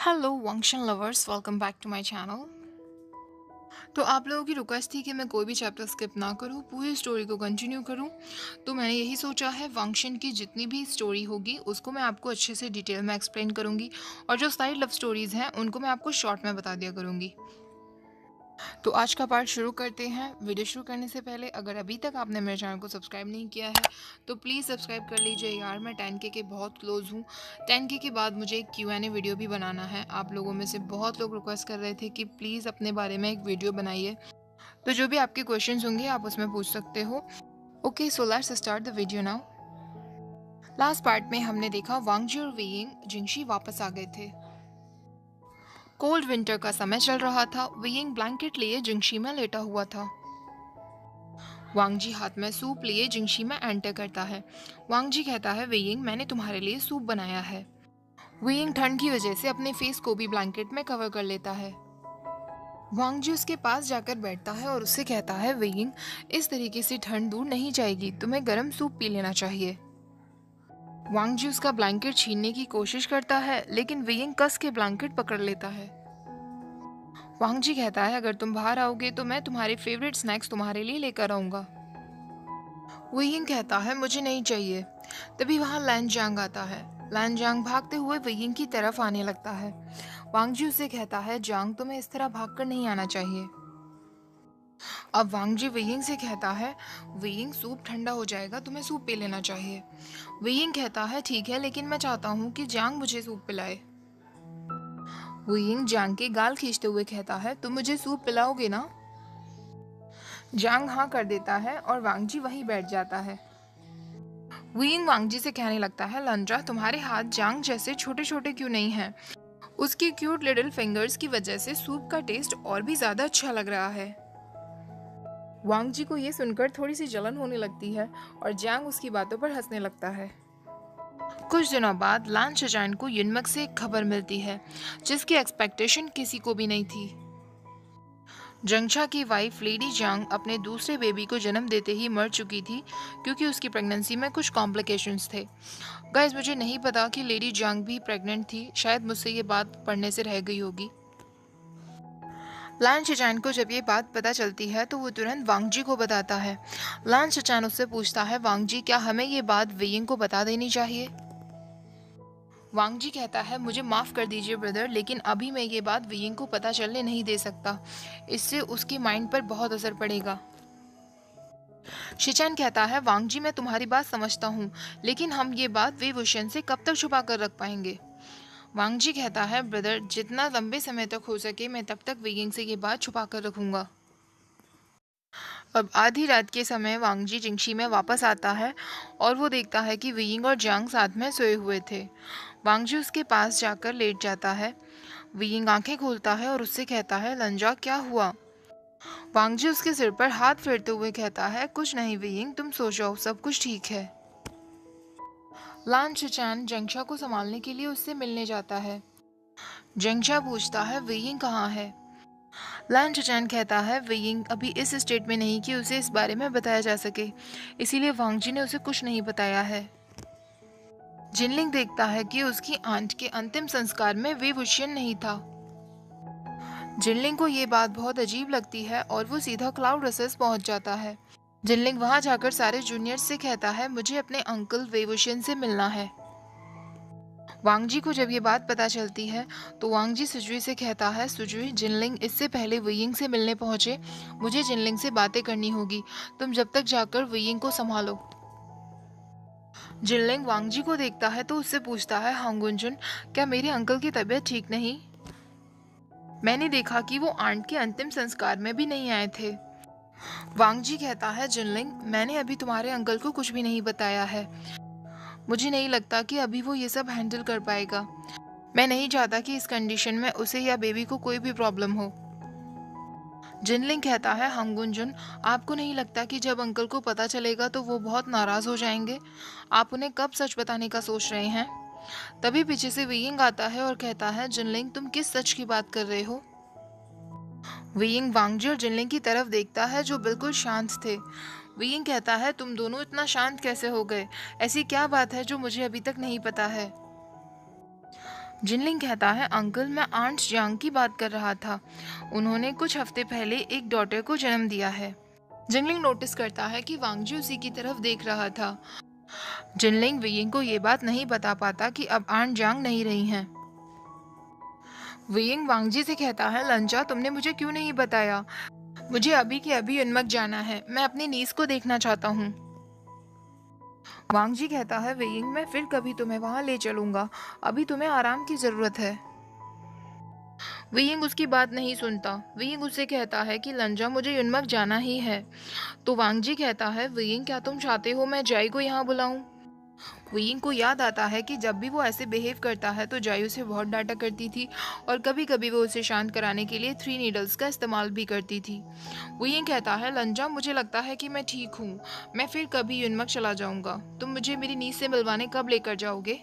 Hello वंक्शन lovers, welcome back to my channel. तो आप लोगों की रिक्वेस्ट थी कि मैं कोई भी चैप्टर स्किप ना करूं, पूरी स्टोरी को कंटिन्यू करूं। तो मैंने यही सोचा है, वंक्शन की जितनी भी स्टोरी होगी उसको मैं आपको अच्छे से डिटेल में एक्सप्लेन करूंगी, और जो साइड लव स्टोरीज़ हैं उनको मैं आपको शॉर्ट में बता दिया करूंगी। तो आज का पार्ट शुरू करते हैं। वीडियो शुरू करने से पहले अगर अभी तक आपने मेरे चैनल को सब्सक्राइब नहीं किया है तो प्लीज़ सब्सक्राइब कर लीजिए यार, मैं 10K के बहुत क्लोज हूँ। 10K के बाद मुझे एक Q&A वीडियो भी बनाना है। आप लोगों में से बहुत लोग रिक्वेस्ट कर रहे थे कि प्लीज़ अपने बारे में एक वीडियो बनाइए, तो जो भी आपके क्वेश्चंस होंगे आप उसमें पूछ सकते हो। Okay, so let's start the video now. Last part में हमने देखा वांगजी और वेइंग जिंगशी वापस आ गए थे। कोल्ड विंटर का समय चल रहा था। वेइंग ब्लैंकेट लिए जिंगशी में लेटा हुआ था। वांगजी हाथ में सूप लिए जिंगशी में एंटर करता है। वांगजी कहता है, वेइंग मैंने तुम्हारे लिए सूप बनाया है। वेइंग ठंड की वजह से अपने फेस को भी ब्लैंकेट में कवर कर लेता है। वांगजी उसके पास जाकर बैठता है और उससे कहता है, वेइंग इस तरीके से ठंड दूर नहीं जाएगी, तुम्हें गर्म सूप पी लेना चाहिए। वांगजी उसका ब्लैंकेट छीनने की कोशिश करता है, लेकिन वेइंग कस के ब्लैंकेट पकड़ लेता है। वांगजी कहता है, अगर तुम बाहर आओगे तो मैं तुम्हारे फेवरेट स्नैक्स तुम्हारे लिए लेकर आऊंगा। वेइंग कहता है, मुझे नहीं चाहिए। तभी वहां लैनजांग आता है। लैनजांग भागते हुए वेइंग की तरफ आने लगता है। वांगजी उसे कहता है, जांग तुम्हें इस तरह भागकर नहीं आना चाहिए। अब वांगजी वेइंग से कहता है, वेइंग सूप ठंडा हो जाएगा, तुम्हें सूप पी लेना चाहिए। वेइंग कहता है, ठीक है, लेकिन मैं चाहता हूँ कि जांग मुझे सूप पिलाए। वेइंग जांग के गाल खींचते हुए कहता है, तुम मुझे सूप पिलाओगे ना? जांग हाँ कर देता है और वांगजी वहीं बैठ जाता है। वेइंग वांगजी से कहने लगता है, लंड्रा तुम्हारे हाथ जांग जैसे छोटे छोटे क्यों नहीं हैं? उसकी क्यूट लिटिल फिंगर्स की वजह से सूप का टेस्ट और भी ज्यादा अच्छा लग रहा है। वांगजी को ये सुनकर थोड़ी सी जलन होने लगती है और जांग उसकी बातों पर हंसने लगता है। कुछ दिनों बाद लान शजान को युनमक से एक खबर मिलती है जिसकी एक्सपेक्टेशन किसी को भी नहीं थी। जंगशा की वाइफ लेडी जांग अपने दूसरे बेबी को जन्म देते ही मर चुकी थी, क्योंकि उसकी प्रेगनेंसी में कुछ कॉम्प्लिकेशंस थे। गाइस, मुझे नहीं पता कि लेडी जांग भी प्रेग्नेंट थी, शायद मुझसे ये बात पढ़ने से रह गई होगी। लान शचान को जब ये बात पता चलती है तो वो तुरंत वांगजी को बताता है। लान शचान उससे पूछता है, वांगजी क्या हमें ये बात वेइंग को बता देनी चाहिए? वांगजी कहता है, मुझे माफ़ कर दीजिए ब्रदर, लेकिन अभी मैं ये बात वेइंग को पता चलने नहीं दे सकता। इससे उसकी माइंड पर बहुत असर पड़ेगा। शिचैन कहता है, वांगजी मैं तुम्हारी बात समझता हूँ, लेकिन हम ये बात वे वुशन से कब तक छुपा कर रख पाएंगे? वांगजी कहता है, ब्रदर जितना लंबे समय तक हो सके मैं तब तक वेइंग से ये बात छुपा कर रखूंगा। अब आधी रात के समय वांगजी जिंगशी में वापस आता है और वो देखता है कि वेइंग और जांग साथ में सोए हुए थे। वांगजी उसके पास जाकर लेट जाता है। वेइंग आंखें खोलता है और उससे कहता है, लंजा क्या हुआ? वांगजी उसके सिर पर हाथ फेरते हुए कहता है, कुछ नहीं वेइंग, तुम सो जाओ, सब कुछ ठीक है। लान शिचैन जंगशा को संभालने के लिए उससे मिलने जाता है। जंगशा पूछता है, वेइंग कहाँ है? लान शिचैन कहता है, वेइंग अभी इस स्टेट में नहीं कि उसे इस बारे में बताया जा सके, इसीलिए वांगजी ने उसे कुछ नहीं बताया है। जिनलिंग देखता है कि उसकी आंट के अंतिम संस्कार में वे वुशियन नहीं था। जिनलिंग को ये बात बहुत अजीब लगती है और वो सीधा क्लाउड रसेस पहुंच जाता है। जिनलिंग वहां जाकर सारे जूनियर्स से कहता है, मुझे अपने अंकल वेवुशियन से मिलना है। वांगजी को जब ये बात पता चलती है तो वांगजी सुजुई से कहता है, सुजुई जिनलिंग इससे पहले वेइंग से मिलने पहुंचे, मुझे जिनलिंग से बातें करनी होगी, तुम जब तक जाकर वेइंग को संभालो। जिनलिंग वांगजी को देखता है तो उससे पूछता है, हांगुनजुन क्या मेरे अंकल की तबीयत ठीक नहीं? मैंने देखा कि वो आंट के अंतिम संस्कार में भी नहीं आए थे। वांगजी कहता है, जिनलिंग मैंने अभी तुम्हारे अंकल को कुछ भी नहीं बताया है। मुझे नहीं लगता कि अभी वो ये सब हैंडल कर पाएगा। मैं नहीं चाहता कि इस कंडीशन में उसे या बेबी को कोई भी प्रॉब्लम हो। जिनलिंग कहता है, हांगुनजुन आपको नहीं लगता कि जब अंकल को पता चलेगा तो वो बहुत नाराज हो जाएंगे? आप उन्हें कब सच बताने का सोच रहे हैं? तभी पीछे से वेइंग आता है और कहता है, जिनलिंग तुम किस सच की बात कर रहे हो? वेइंग वांगजी और जिनलिंग की तरफ देखता है जो बिल्कुल शांत थे। वेइंग कहता है, तुम दोनों इतना शांत कैसे हो गए? ऐसी क्या बात है जो मुझे अभी तक नहीं पता है? जिनलिंग कहता है, अंकल मैं आंट जियांग की बात कर रहा था। उन्होंने कुछ हफ्ते पहले एक डॉटर को जन्म दिया है। जिनलिंग नोटिस करता है कि वांगजी उसी की तरफ देख रहा था। जिनलिंग वेइंग को ये बात नहीं बता पाता कि अब आंट जियांग नहीं रही हैं। वेइंग वांगजी से कहता है, लंजा तुमने मुझे क्यों नहीं बताया? मुझे अभी के अभी युनमक जाना है। मैं अपनी नीस को देखना चाहता हूँ। वांगजी कहता है, वेइंग मैं फिर कभी तुम्हें वहां ले चलूंगा। अभी तुम्हें आराम की जरूरत है। वेइंग उसकी बात नहीं सुनता। वेइंग उससे कहता है कि लंजा मुझे युनमक जाना ही है। तो वांगजी कहता है, वेइंग क्या तुम चाहते हो मैं जाई को यहाँ बुलाऊं? वेइंग को याद आता है कि जब भी वो ऐसे बिहेव करता है तो जाई उसे बहुत डांटा करती थी और कभी कभी वो उसे शांत कराने के लिए 3 नीडल्स का इस्तेमाल भी करती थी। वेइंग कहता है, लंजा मुझे लगता है कि मैं ठीक हूँ। मैं फिर कभी युनमक चला जाऊंगा। तुम मुझे मेरी नीस से मिलवाने कब लेकर जाओगे?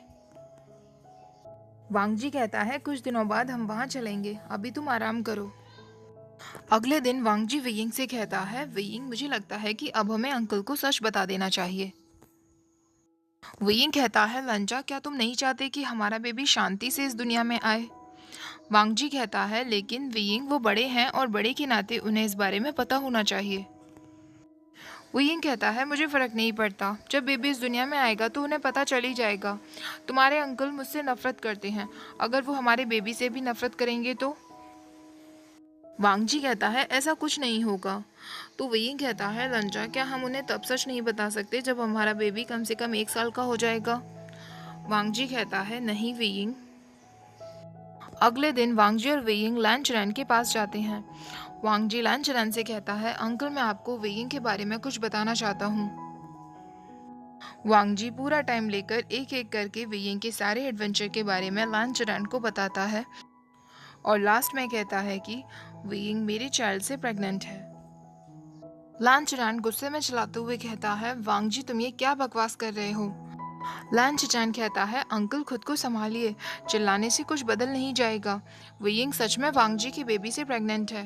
वांगजी कहता है, कुछ दिनों बाद हम वहां चलेंगे। अभी तुम आराम करो। अगले दिन वांगजी वेइंग से कहता है, वेइंग मुझे लगता है कि अब हमें अंकल को सच बता देना चाहिए। वेइंग कहता है, लंजा क्या तुम नहीं चाहते कि हमारा बेबी शांति से इस दुनिया में आए? वांगजी कहता है, लेकिन वेइंग वो बड़े हैं और बड़े के नाते उन्हें इस बारे में पता होना चाहिए। वेइंग कहता है, मुझे फर्क नहीं पड़ता। जब बेबी इस दुनिया में आएगा तो उन्हें पता चल ही जाएगा। तुम्हारे अंकल मुझसे नफरत करते हैं। अगर वो हमारे बेबी से भी नफरत करेंगे तो? वांगजी कहता है, ऐसा कुछ नहीं होगा। तो वेइंग कहता है, लंजा क्या हम उन्हें तब सच नहीं बता सकते जब हमारा बेबी कम से कम 1 साल का हो जाएगा? वांगजी कहता है, नहीं वेइंग। अगले दिन वांगजी और वेइंग लैंचरैन के पास जाते हैं। वांगजी लैंचरैन से कहता है, अंकल मैं आपको वेइंग के बारे में कुछ बताना चाहता हूँ। वांगजी पूरा टाइम लेकर एक एक करके वेइंग के सारे एडवेंचर के बारे में लैंचरैन को बताता है और लास्ट में कहता है कि वेइंग मेरे चाइल्ड से प्रेग्नेंट है। लैंचरैन गुस्से में चिल्लाते हुए कहता है, वांगजी तुम ये क्या बकवास कर रहे हो? लैंचरैन कहता है, अंकल खुद को संभालिए। चिल्लाने से कुछ बदल नहीं जाएगा। वेइंग सच में वांगजी की बेबी से प्रेग्नेंट है।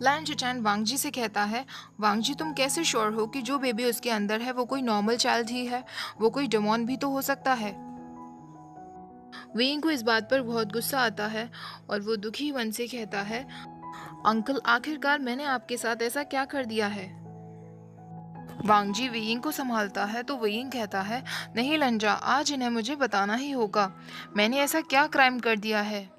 लैंचरैन वांगजी से कहता है, वांगजी तुम कैसे श्योर हो कि जो बेबी उसके अंदर है वो कोई नॉर्मल चाइल्ड ही है? वो कोई डेमोन भी तो हो सकता है। वेइंग को इस बात पर बहुत गुस्सा आता है और वो दुखी मन से कहता है, अंकल आखिरकार मैंने आपके साथ ऐसा क्या कर दिया है? वांगजी वेइंग को संभालता है तो वेइंग कहता है, नहीं लंजा आज इन्हें मुझे बताना ही होगा। मैंने ऐसा क्या क्राइम कर दिया है?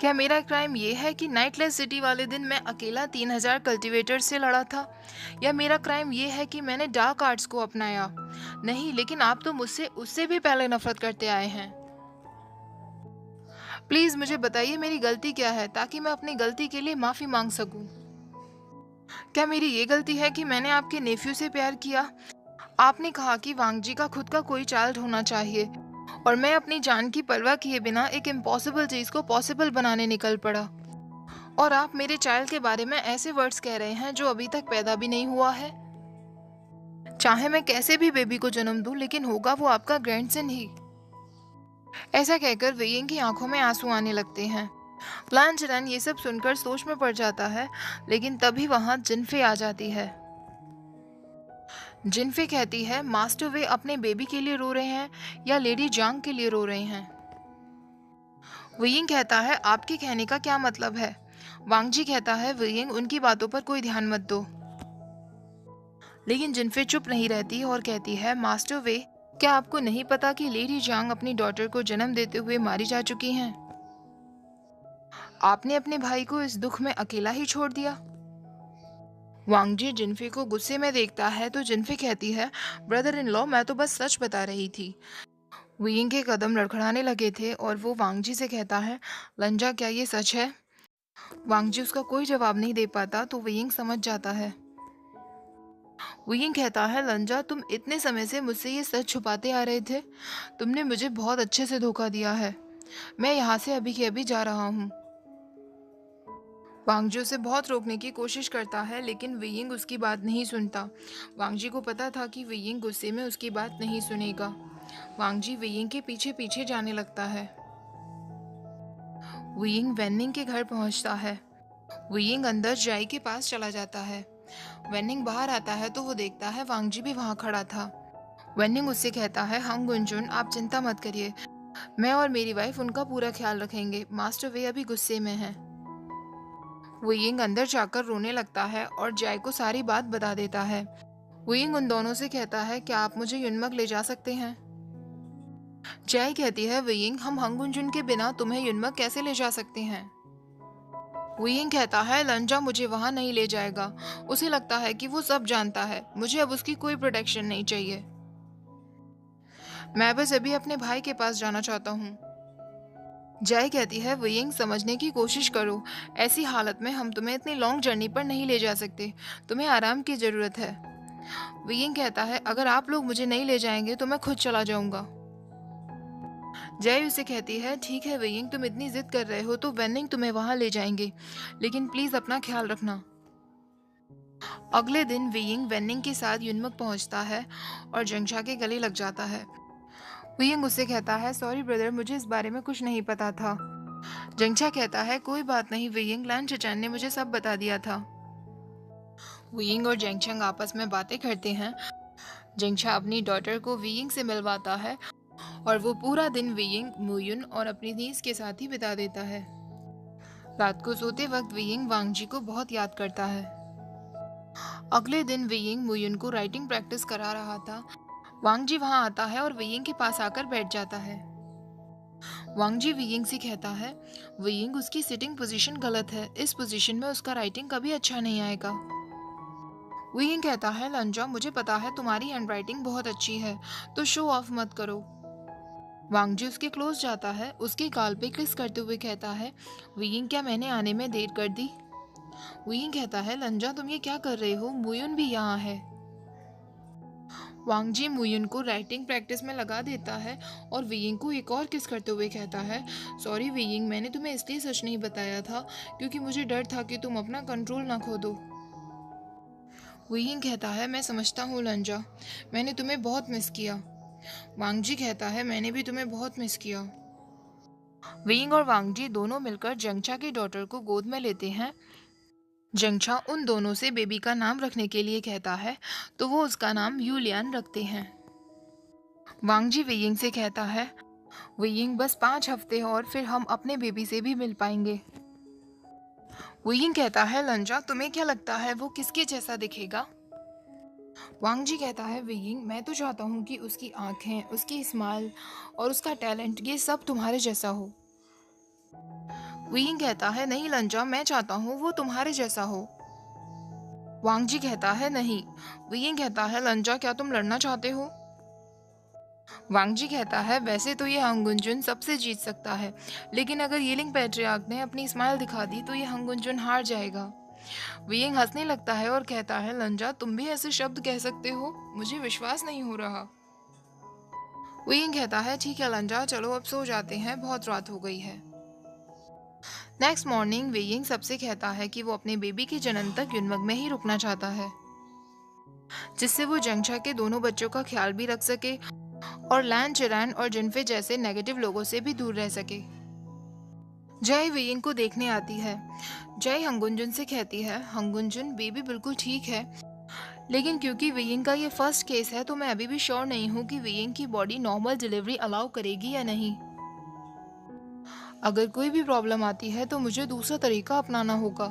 क्या मेरा क्राइम ये है कि नाइटलेस सिटी वाले दिन मैं अकेला 3000 कल्टीवेटर से लड़ा था? या मेरा क्राइम ये है कि मैंने डार्क आर्ट्स को अपनाया? नहीं, लेकिन आप तो मुझसे उससे भी पहले नफरत करते आए हैं। प्लीज मुझे बताइए मेरी गलती क्या है ताकि मैं अपनी गलती के लिए माफी मांग सकूं। क्या मेरी ये गलती है कि मैंने आपके नेफ्यू से प्यार किया? आपने कहा कि वांगजी का खुद का कोई चाइल्ड होना चाहिए और मैं अपनी जान की परवाह किए बिना एक इम्पॉसिबल चीज को पॉसिबल बनाने निकल पड़ा। और आप मेरे चाइल्ड के बारे में ऐसे वर्ड्स कह रहे हैं जो अभी तक पैदा भी नहीं हुआ है। चाहे मैं कैसे भी बेबी को जन्म दूं, लेकिन होगा वो आपका ग्रैंडसन ही। ऐसा कहकर वेइंग की आंखों में आंसू आने लगते हैं। लैंचरैन ये सब सुनकर सोच में पड़ जाता है, लेकिन तभी वहां जिनफे आ जाती है। जिनफे कहती है, मास्टर वे अपने बेबी के लिए रो रहे हैं या लेडी जांग के लिए रो रहे हैं? वेइंग कहता है, आपके कहने का क्या मतलब है? वांगजी कहता है, वेइंग उनकी बातों पर कोई ध्यान मत दो। लेकिन जिनफे चुप नहीं रहती और कहती है, मास्टर वे क्या आपको नहीं पता कि लेडी जांग अपनी डॉटर को जन्म देते हुए मारी जा चुकी हैं? आपने अपने भाई को इस दुख में अकेला ही छोड़ दिया। वांगजी जिनफे को गुस्से में देखता है तो जिनफे कहती है, ब्रदर इन लॉ मैं तो बस सच बता रही थी। वेइंग के कदम लड़खड़ाने लगे थे और वो वांगजी से कहता है, लंजा क्या ये सच है? वांगजी उसका कोई जवाब नहीं दे पाता तो वेइंग समझ जाता है। वेइंग कहता है, लंजा तुम इतने समय से मुझसे ये सच छुपाते आ रहे थे। तुमने मुझे बहुत अच्छे से धोखा दिया है। मैं यहाँ से अभी के अभी जा रहा हूँ। वांगजी उसे बहुत रोकने की कोशिश करता है, लेकिन वेइंग उसकी बात नहीं सुनता। वांगजी को पता था कि वेइंग गुस्से में उसकी बात नहीं सुनेगा। वांगजी वेइंग के पीछे पीछे जाने लगता है। वेइंग वेनिंग के घर पहुंचता है। वेइंग अंदर जाई के पास चला जाता है। वेनिंग बाहर आता है तो वो देखता है वांगजी भी वहां खड़ा था। वेनिंग उससे कहता है, हंग गुंजुन आप चिंता मत करिए, मैं और मेरी वाइफ उनका पूरा ख्याल रखेंगे। मास्टर वे अभी गुस्से में हैं। वेइंग अंदर जाकर रोने लगता है और जय को सारी बात बता देता है। वेइंग उन दोनों से कहता है, क्या आप मुझे युनमक ले जा सकते हैं? जय कहती है, वेइंग हम हंगुंजुन के बिना तुम्हें युनमक कैसे ले जा सकते हैं? वेइंग कहता है, लंजा मुझे वहां नहीं ले जाएगा। उसे लगता है कि वो सब जानता है। मुझे अब उसकी कोई प्रोटेक्शन नहीं चाहिए। मैं बस अभी अपने भाई के पास जाना चाहता हूँ। जय कहती है, वेइंग समझने की कोशिश करो, ऐसी हालत में हम तुम्हें इतनी लॉन्ग जर्नी पर नहीं ले जा सकते। तुम्हें आराम की जरूरत है। वेइंग कहता है, अगर आप लोग मुझे नहीं ले जाएंगे तो मैं खुद चला जाऊंगा। जय उसे कहती है, ठीक है वेइंग, तुम इतनी जिद कर रहे हो तो वेनिंग तुम्हें वहां ले जाएंगे, लेकिन प्लीज अपना ख्याल रखना। अगले दिन वेइंग वेनिंग के साथ युनमक पहुंचता है और जंगशा के गले लग जाता है। वेइंग उससे कहता है, सॉरी ब्रदर, मुझे इस बारे में कुछ नहीं पता था। जंगशा कहता है, कोई बात नहीं वेइंग, लैन चचान ने मुझे सब बता दिया था। वेइंग और जेंगशंग आपस में बातें करते हैं। जेंगशा अपनी डॉटर को वेइंग से मिलवाता है और वो पूरा दिन वेइंग, मुयुन और अपनी नीस के साथ ही बिता देता है। रात को सोते वक्त वेइंग वांगजी को बहुत याद करता है। अगले दिन वेइंग मुयुन को राइटिंग प्रैक्टिस करा रहा था। वांगजी वहां आता है और वेइंग के पास आकर बैठ जाता है। वांगजी वेइंग से कहता है, वेइंग उसकी सिटिंग पोजीशन गलत है, इस पोजीशन में उसका राइटिंग कभी अच्छा नहीं आएगा। वेइंग कहता है, लंजा मुझे पता है तुम्हारी हैंडराइटिंग बहुत अच्छी है, तो शो ऑफ मत करो। वांगजी उसके क्लोज जाता है, उसके गाल पे किस करते हुए कहता है, वेइंग क्या मैंने आने में देर कर दी? वेइंग कहता है, लंजा तुम ये क्या कर रहे हो, मुयुन भी यहाँ है। वांगजी मुयुन को राइटिंग प्रैक्टिस में लगा देता है और वेइंग को एक और किस करते हुए कहता है, सॉरी वेइंग, मैंने तुम्हें इसलिए सच नहीं बताया था क्योंकि मुझे डर था कि तुम अपना कंट्रोल ना खो दो। वेइंग कहता है, मैं समझता हूँ लंजा, मैंने तुम्हें बहुत मिस किया। वांगजी कहता है, मैंने भी तुम्हें बहुत मिस किया। वेइंग और वांगजी दोनों मिलकर जंगचा की डॉटर को गोद में लेते हैं। जंगचा उन दोनों से बेबी का नाम रखने के लिए कहता है, तो वो उसका नाम यूलियन रखते हैं। वांगजी वेइंग से कहता है, वेइंग बस 5 हफ्ते और फिर हम अपने बेबी से भी मिल पाएंगे। वेइंग कहता है, लंजा तुम्हें क्या लगता है वो किसके जैसा दिखेगा? वांगजी कहता है, वेइंग मैं तो चाहता हूँ कि उसकी आंखें, उसकी स्माइल और उसका टैलेंट ये सब तुम्हारे जैसा हो। वेइंग कहता है, नहीं लंजा, मैं चाहता हूँ वो तुम्हारे जैसा हो। वांगजी कहता है, नहीं। वेइंग कहता है, लंजा क्या तुम लड़ना चाहते हो? वांगजी कहता है, वैसे तो ये हंगुंजुन सबसे जीत सकता है, लेकिन अगर येलिंग पैट्रियार्क ने अपनी स्माइल दिखा दी तो ये हंगुंजुन हार जाएगा। वेइंग हंसने लगता है और कहता है, लंजा तुम भी ऐसे शब्द कह सकते हो, मुझे विश्वास नहीं हो रहा। वेइंग कहता है, ठीक है लंजा, चलो अब सो जाते हैं, बहुत रात हो गई है। नेक्स्ट मॉर्निंग वेइंग सबसे कहता है कि वो अपने बेबी के जन्म तक युनमक में ही रुकना चाहता है, जिससे वो जंगशा के दोनों बच्चों का ख्याल भी रख सके और लैन चिरैन और जिनफे जैसे नेगेटिव लोगों से भी दूर रह सके। जय वेइंग को देखने आती है। जय हंगुंजुन से कहती है, हंगुंजुन बेबी बिल्कुल ठीक है, लेकिन क्योंकि वेइंग का ये फर्स्ट केस है तो मैं अभी भी श्योर नहीं हूँ कि वेइंग की बॉडी नॉर्मल डिलीवरी अलाउ करेगी या नहीं। अगर कोई भी प्रॉब्लम आती है तो मुझे दूसरा तरीका अपनाना होगा,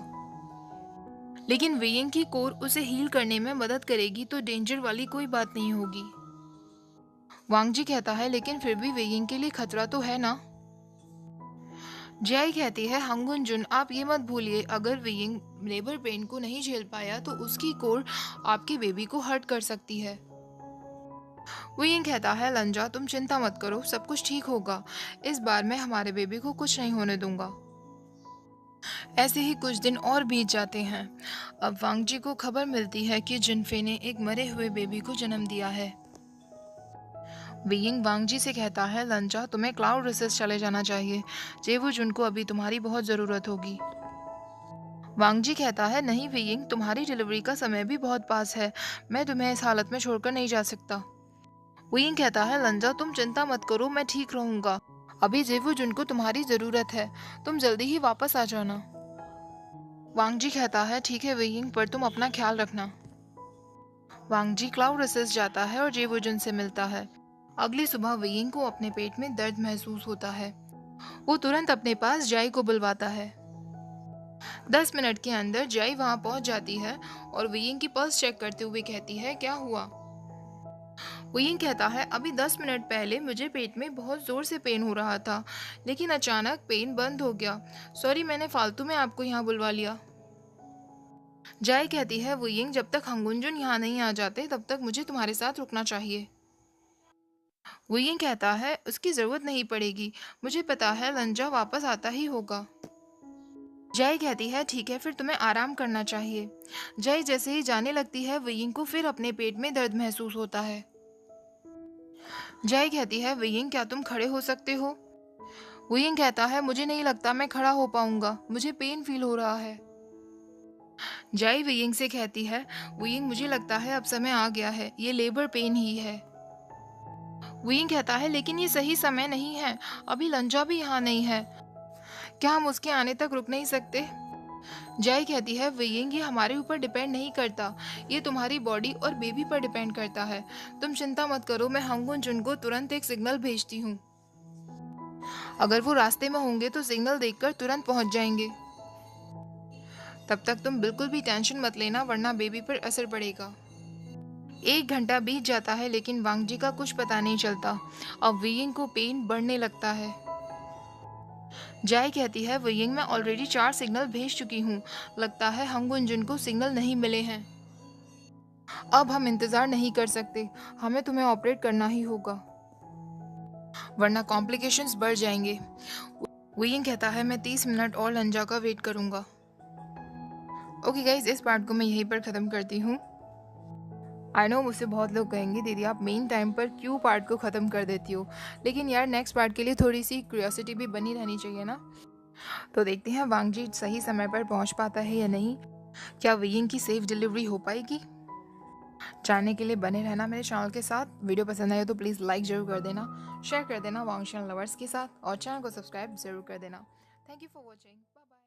लेकिन वेइंग की कोर उसे हील करने में मदद करेगी तो डेंजर वाली कोई बात नहीं होगी। वांगजी कहता है, लेकिन फिर भी वेइंग के लिए खतरा तो है ना। जय कहती है, हंगुंजुन आप ये मत भूलिए, अगर वेइंग लेबर पेन को नहीं झेल पाया तो उसकी कोर आपके बेबी को हर्ट कर सकती है। वेइंग कहता है, लंजा तुम चिंता मत करो, सब कुछ ठीक होगा, इस बार मैं हमारे बेबी को कुछ नहीं होने दूंगा। ऐसे ही कुछ दिन और बीत जाते हैं। अब वांगजी को खबर मिलती है कि जिनफे ने एक मरे हुए बेबी को जन्म दिया है। वेइंग वांगजी से कहता है, लंजा तुम्हें क्लाउड रिसर्च चले जाना चाहिए, जेवुजुन को अभी तुम्हारी बहुत जरूरत होगी। वांगजी कहता है, नहीं वेइंग, तुम्हारी डिलीवरी का समय भी बहुत पास है, मैं तुम्हें इस हालत में छोड़कर नहीं जा सकता। वेइंग कहता है, लंजा तुम चिंता मत करो, मैं ठीक रहूंगा, अभी जेवुजुन को तुम्हारी जरूरत है, तुम जल्दी ही वापस आ जाना। वांगजी कहता है, ठीक है वेइंग, पर तुम अपना ख्याल रखना। वांगजी क्लाउड रिसर्च जाता है और जेवोजुन से मिलता है। अगली सुबह वेइंग को अपने पेट में दर्द महसूस होता है। वो तुरंत अपने पास जाई को बुलवाता है। 10 मिनट के अंदर जाई वहां पहुंच जाती है और वेइंग की पल्स चेक करते हुए कहती है, क्या हुआ? वेइंग कहता है, अभी 10 मिनट पहले मुझे पेट में बहुत जोर से पेन हो रहा था, लेकिन अचानक पेन बंद हो गया। सॉरी, मैंने फालतू में आपको यहाँ बुलवा लिया। जाई कहती है, वेइंग जब तक हंगुंजुन यहाँ नहीं आ जाते तब तक मुझे तुम्हारे साथ रुकना चाहिए। वेइंग कहता है, उसकी जरूरत नहीं पड़ेगी, मुझे पता है लंजा वापस आता ही होगा। जय कहती है, ठीक है, फिर तुम्हें आराम करना चाहिए। जय जैसे ही जाने लगती है वेइंग को फिर अपने पेट में दर्द महसूस होता है। जय कहती है, वेइंग क्या तुम खड़े हो सकते हो? वेइंग कहता है, मुझे नहीं लगता मैं खड़ा हो पाऊंगा, मुझे पेन फील हो रहा है। जय वेइंग से कहती है, वेइंग मुझे लगता है अब समय आ गया है, ये लेबर पेन ही है। वेइंग कहता है, लेकिन ये सही समय नहीं है, अभी लंजा भी यहाँ नहीं है, क्या हम उसके आने तक रुक नहीं सकते? जय कहती है, वेइंग ये हमारे ऊपर डिपेंड नहीं करता, ये तुम्हारी बॉडी और बेबी पर डिपेंड करता है। तुम चिंता मत करो, मैं हंगुंजुन को तुरंत एक सिग्नल भेजती हूँ। अगर वो रास्ते में होंगे तो सिग्नल देखकर तुरंत पहुंच जाएंगे। तब तक तुम बिल्कुल भी टेंशन मत लेना, वरना बेबी पर असर पड़ेगा। 1 घंटा बीत जाता है लेकिन वांगजी का कुछ पता नहीं चलता। अब वेइंग को पेन बढ़ने लगता है। जय कहती है, वेइंग मैं ऑलरेडी 4 सिग्नल भेज चुकी हूँ, लगता है हंगुंजुन को सिग्नल नहीं मिले हैं। अब हम इंतजार नहीं कर सकते, हमें तुम्हें ऑपरेट करना ही होगा, वरना कॉम्प्लिकेशंस बढ़ जाएंगे। वेइंग कहता है, मैं 30 मिनट और लंजा का वेट करूंगा। ओके गाइज, इस पार्ट को मैं यहीं पर ख़त्म करती हूँ। आई नो मुझसे बहुत लोग कहेंगे, दीदी आप मेन टाइम पर क्यों पार्ट को ख़त्म कर देती हो, लेकिन यार नेक्स्ट पार्ट के लिए थोड़ी सी क्यूरियोसिटी भी बनी रहनी चाहिए ना। तो देखते हैं वांगजी सही समय पर पहुंच पाता है या नहीं, क्या वेइंग की सेफ डिलीवरी हो पाएगी। जानने के लिए बने रहना मेरे चैनल के साथ। वीडियो पसंद आए तो प्लीज़ लाइक ज़रूर कर देना, शेयर कर देना वांग चैनल लवर्स के साथ, और चैनल को सब्सक्राइब ज़रूर कर देना। Thank you for watching, bye bye.